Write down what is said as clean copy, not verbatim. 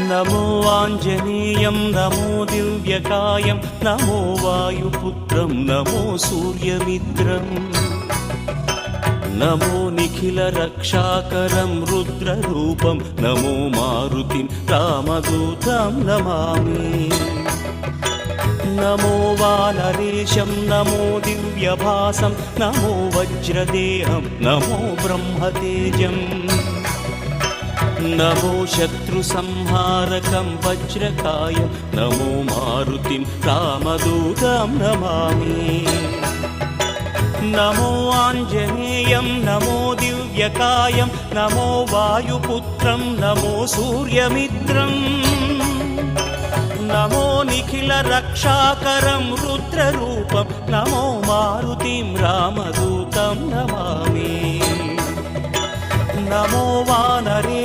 నమో ఆంజనేయం నమో దివ్యకాయం నమో వాయుపుత్రం నమో సూర్యమిత్రం నమో నిఖిల రక్షాకరం రుద్రరూపం నమో మారుతిం రామదూతం నమామి నమో వానరేశం నమో దివ్యభాసం నమో వజ్రదేహం నమో బ్రహ్మతేజం నమో శత్రు సంహారకం వజ్రకాయం నమో మారుతిం రామదూతం నమామి నమో ఆంజనేయం నమో దివ్యకాయం నమో వాయుపుత్రం నమో సూర్యమిత్రం నమో నిఖిల రక్షాకరం రుద్రరూపం నమో మారుతిం రామదూతం నమామి నమో వానరే